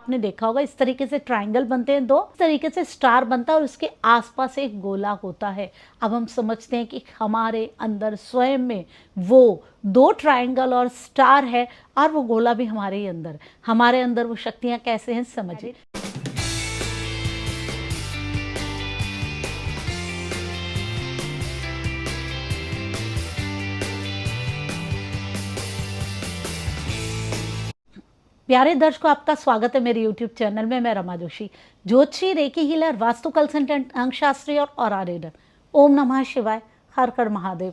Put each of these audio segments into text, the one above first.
आपने देखा होगा, इस तरीके से ट्रायंगल बनते हैं दो, इस तरीके से स्टार बनता है और उसके आसपास एक गोला होता है। अब हम समझते हैं कि हमारे अंदर स्वयं में वो दो ट्रायंगल और स्टार है और वो गोला भी हमारे ही अंदर। हमारे अंदर वो शक्तियां कैसे हैं समझिए। प्यारे दर्शकों, आपका स्वागत है मेरे YouTube चैनल में। मैं रमा जोशी, ज्योतिषी, रेकी हीलर, वास्तु कंसल्टेंट, अंकशास्त्री और ऑरा रीडर। ओम नमः शिवाय, हर हर महादेव।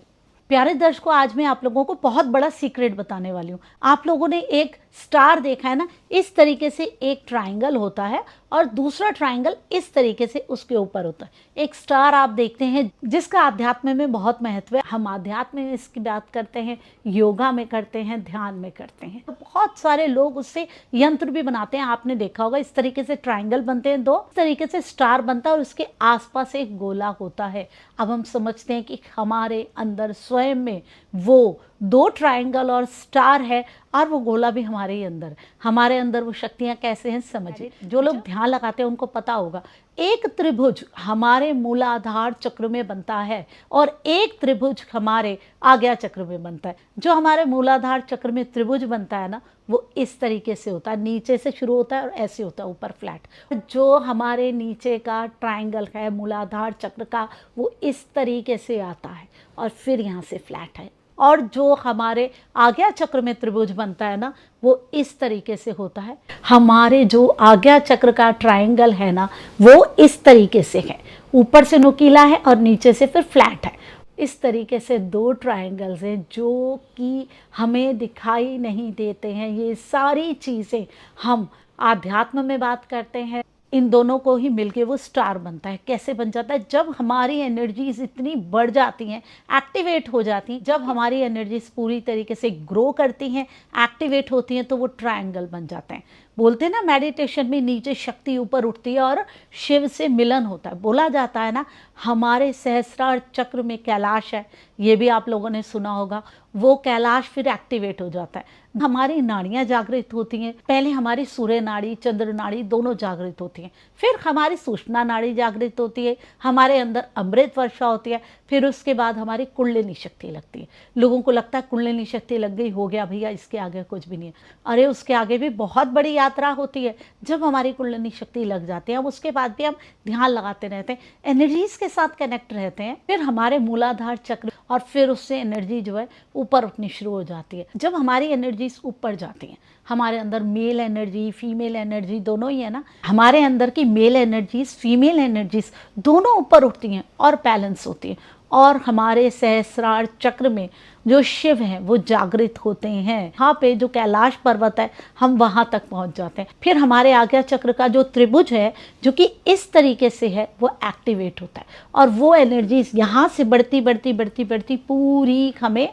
प्यारे दर्शकों, आज मैं आप लोगों को बहुत बड़ा सीक्रेट बताने वाली हूँ। आप लोगों ने एक स्टार देखा है ना, इस तरीके से एक ट्रायंगल होता है और दूसरा ट्रायंगल इस तरीके से उसके ऊपर होता है। एक स्टार आप देखते हैं जिसका आध्यात्म में बहुत महत्व है। हम आध्यात्म में इसकी बात करते हैं, योगा में करते हैं, ध्यान में करते हैं। तो बहुत सारे लोग उससे यंत्र भी बनाते हैं। आपने देखा होगा, इस तरीके से ट्रायंगल बनते हैं दो, इस तरीके से स्टार बनता है और उसके आसपास एक गोला होता है। अब हम समझते हैं कि हमारे अंदर स्वयं में वो दो ट्रायंगल और स्टार है और वो गोला भी हमारे ही अंदर। हमारे अंदर वो शक्तियां कैसे हैं समझिए। जो लोग ध्यान लगाते हैं उनको पता होगा, एक त्रिभुज हमारे मूलाधार चक्र में बनता है और एक त्रिभुज हमारे आज्ञा चक्र में बनता है। जो हमारे मूलाधार चक्र में त्रिभुज बनता है ना, वो इस तरीके से होता है, नीचे से शुरू होता है और ऐसे होता है ऊपर फ्लैट। जो हमारे नीचे का ट्रायंगल है मूलाधार चक्र का, वो इस तरीके से आता है और फिर यहाँ से फ्लैट है। और जो हमारे आज्ञा चक्र में त्रिभुज बनता है ना, वो इस तरीके से होता है। हमारे जो आज्ञा चक्र का ट्रायंगल है ना, वो इस तरीके से है, ऊपर से नुकीला है और नीचे से फिर फ्लैट है। इस तरीके से दो ट्रायंगल्स हैं जो कि हमें दिखाई नहीं देते हैं। ये सारी चीज़ें हम आध्यात्म में बात करते हैं। इन दोनों को ही मिलके वो स्टार बनता है। कैसे बन जाता है? जब हमारी एनर्जीज इतनी बढ़ जाती हैं, एक्टिवेट हो जाती हैं, जब हमारी एनर्जीज पूरी तरीके से ग्रो करती हैं, एक्टिवेट होती हैं, तो वो ट्रायंगल बन जाते हैं। बोलते हैं ना, मेडिटेशन में नीचे शक्ति ऊपर उठती है और शिव से मिलन होता है। बोला जाता है ना, हमारे सहस्रार चक्र में कैलाश है, ये भी आप लोगों ने सुना होगा। वो कैलाश फिर एक्टिवेट हो जाता है। हमारी नाड़ियाँ जागृत होती हैं। पहले हमारी सूर्य नाड़ी, चंद्र नाड़ी दोनों जागृत होती हैं, फिर हमारी सुषुम्ना नाड़ी जागृत होती है, हमारे अंदर अमृत वर्षा होती है, फिर उसके बाद हमारी कुंडलिनी शक्ति लगती है। लोगों को लगता है कुंडलिनी शक्ति लग गई, हो गया भैया, इसके आगे कुछ भी नहीं है। अरे उसके आगे भी बहुत बड़ी यात्रा होती है। जब हमारी कुंडलिनी शक्ति लग जाती है, अब उसके बाद भी हम ध्यान लगाते रहते हैं, एनर्जीज के साथ कनेक्ट रहते हैं, फिर हमारे मूलाधार चक्र और फिर उससे एनर्जी जो है ऊपर उठनी शुरू हो जाती है। जब हमारी एनर्जीज ऊपर जाती हैं, हमारे अंदर मेल एनर्जी, फीमेल एनर्जी दोनों ही है ना, हमारे अंदर की मेल एनर्जीज, फीमेल एनर्जीज दोनों ऊपर उठती हैं और बैलेंस होती है। और हमारे सहस्रार चक्र में जो शिव हैं वो जागृत होते हैं। यहाँ पे जो कैलाश पर्वत है, हम वहाँ तक पहुँच जाते हैं। फिर हमारे आज्ञा चक्र का जो त्रिभुज है, जो कि इस तरीके से है, वो एक्टिवेट होता है और वो एनर्जीज यहाँ से बढ़ती बढ़ती बढ़ती बढ़ती पूरी हमें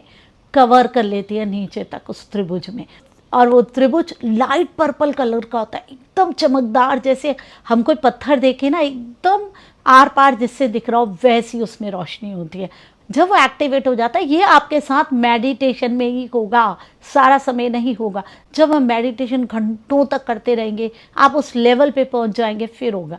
कवर कर लेती है नीचे तक उस त्रिभुज में। और वो त्रिभुज लाइट पर्पल कलर का होता है, एकदम चमकदार, जैसे हम कोई पत्थर देखे ना, एकदम आर पार जिससे दिख रहा हो वैसी उसमें रोशनी होती है। जब वो एक्टिवेट हो जाता है, ये आपके साथ मेडिटेशन में ही होगा, सारा समय नहीं होगा। जब हम मेडिटेशन घंटों तक करते रहेंगे, आप उस लेवल पे पहुंच जाएंगे, फिर होगा।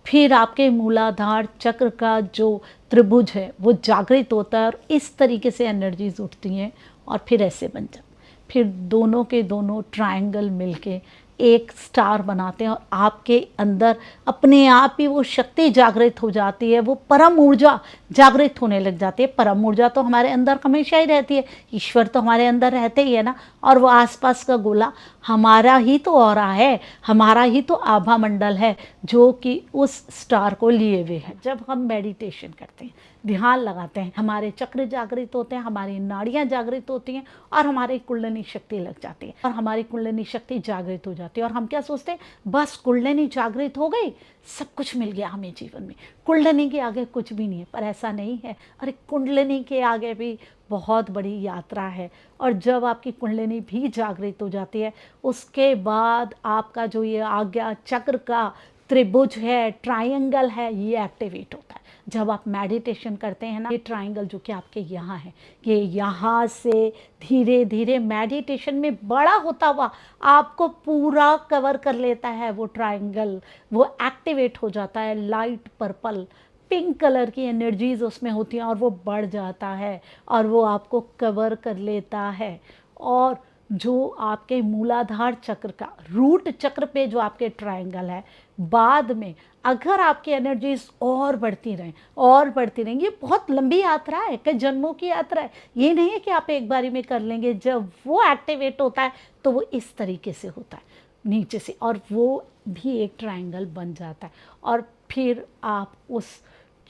फिर आपके मूलाधार चक्र का जो त्रिभुज है वो जागृत होता है और इस तरीके से एनर्जीज उठती हैं और फिर ऐसे बन जाते। फिर दोनों के दोनों ट्रायंगल मिलके एक स्टार बनाते हैं और आपके अंदर अपने आप ही वो शक्ति जागृत हो जाती है, वो परम ऊर्जा जागृत होने लग जाती है। परम ऊर्जा तो हमारे अंदर हमेशा ही रहती है, ईश्वर तो हमारे अंदर रहते ही है ना। और वो आसपास का गोला हमारा ही तो ऑरा है, हमारा ही तो आभा मंडल है, जो कि उस स्टार को लिए हुए है। जब हम मेडिटेशन करते हैं, ध्यान लगाते हैं, हमारे चक्र जागृत होते हैं, हमारी नाड़ियाँ जागृत होती हैं और हमारी कुंडलिनी शक्ति लग जाती है और हमारी कुंडलिनी शक्ति जागृत हो जाती है। और हम क्या सोचते हैं, बस कुंडलिनी जागृत हो गई, सब कुछ मिल गया हमें जीवन में, कुंडलिनी के आगे कुछ भी नहीं है। पर ऐसा नहीं है। अरे कुंडलिनी के आगे भी बहुत बड़ी यात्रा है। और जब आपकी कुंडलिनी भी जागृत हो जाती है, उसके बाद आपका जो ये आज्ञा चक्र का त्रिभुज है, ट्रायंगल है, ये एक्टिवेट होता है। जब आप मेडिटेशन करते हैं ना, ये ट्रायंगल जो कि आपके यहाँ है, ये यहाँ से धीरे धीरे मेडिटेशन में बड़ा होता हुआ आपको पूरा कवर कर लेता है। वो ट्रायंगल वो एक्टिवेट हो जाता है, लाइट पर्पल पिंक कलर की एनर्जीज उसमें होती हैं और वो बढ़ जाता है और वो आपको कवर कर लेता है। और जो आपके मूलाधार चक्र का रूट चक्र पे जो आपके ट्रायंगल है, बाद में अगर आपकी एनर्जीज और बढ़ती रहें और बढ़ती रहेंगी, ये बहुत लंबी यात्रा है, कई जन्मों की यात्रा है। ये नहीं है कि आप एक बारी में कर लेंगे। जब वो एक्टिवेट होता है तो वो इस तरीके से होता है नीचे से, और वो भी एक ट्रायंगल बन जाता है। और फिर आप उस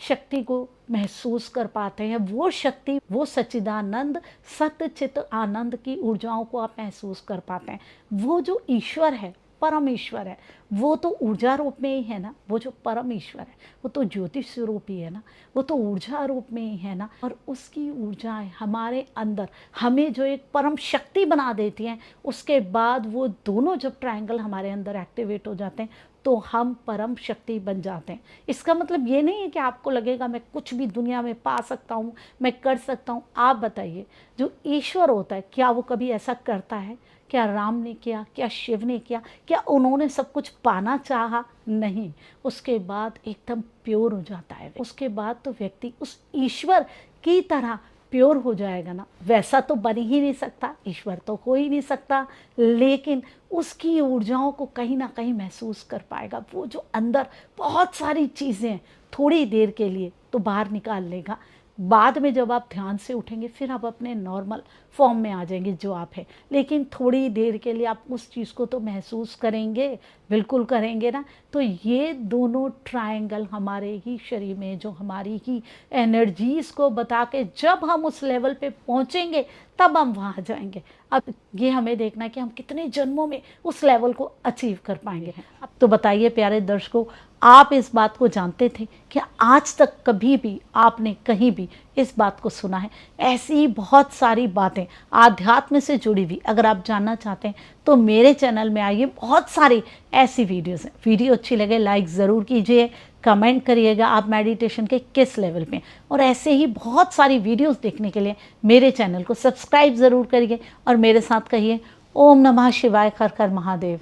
शक्ति को महसूस कर पाते हैं। वो शक्ति, वो सच्चिदानंद सत्य चित आनंद की ऊर्जाओं को आप महसूस कर पाते हैं। वो जो ईश्वर है, परम ईश्वर है, वो तो ऊर्जा रूप में ही है ना। वो जो परम ईश्वर है वो तो ज्योतिष स्वरूप ही है ना, वो तो ऊर्जा रूप में ही है ना। और उसकी ऊर्जाएं हमारे अंदर हमें जो एक परम शक्ति बना देती हैं, उसके बाद वो दोनों जब ट्रायंगल हमारे अंदर एक्टिवेट हो जाते हैं तो हम परम शक्ति बन जाते हैं। इसका मतलब ये नहीं है कि आपको लगेगा मैं कुछ भी दुनिया में पा सकता हूँ, मैं कर सकता हूँ। आप बताइए, जो ईश्वर होता है क्या वो कभी ऐसा करता है? क्या राम ने किया? क्या शिव ने किया? क्या उन्होंने सब कुछ पाना चाहा? नहीं। उसके बाद एकदम प्योर हो जाता है। उसके बाद तो व्यक्ति उस ईश्वर की तरह प्योर हो जाएगा ना। वैसा तो बन ही नहीं सकता, ईश्वर तो हो ही नहीं सकता, लेकिन उसकी ऊर्जाओं को कहीं ना कहीं महसूस कर पाएगा। वो जो अंदर बहुत सारी चीज़ें थोड़ी देर के लिए तो बाहर निकाल लेगा। बाद में जब आप ध्यान से उठेंगे फिर आप अपने नॉर्मल फॉर्म में आ जाएंगे जो आप हैं, लेकिन थोड़ी देर के लिए आप उस चीज़ को तो महसूस करेंगे, बिल्कुल करेंगे ना। तो ये दोनों ट्रायंगल हमारे ही शरीर में जो हमारी ही एनर्जीज़ को बता के जब हम उस लेवल पे पहुँचेंगे तब हम वहाँ जाएंगे। अब ये हमें देखना है कि हम कितने जन्मों में उस लेवल को अचीव कर पाएंगे। अब तो बताइए प्यारे दर्शकों, आप इस बात को जानते थे कि आज तक कभी भी आपने कहीं भी इस बात को सुना है? ऐसी बहुत सारी बातें आध्यात्म से जुड़ी हुई अगर आप जानना चाहते हैं तो मेरे चैनल में आइए, बहुत सारी ऐसी वीडियोस हैं। वीडियो अच्छी लगे लाइक ज़रूर कीजिए, कमेंट करिएगा आप मेडिटेशन के किस लेवल पे, और ऐसे ही बहुत सारी वीडियोस देखने के लिए मेरे चैनल को सब्सक्राइब ज़रूर करिए और मेरे साथ कहिए ओम नमः शिवाय, हर हर महादेव।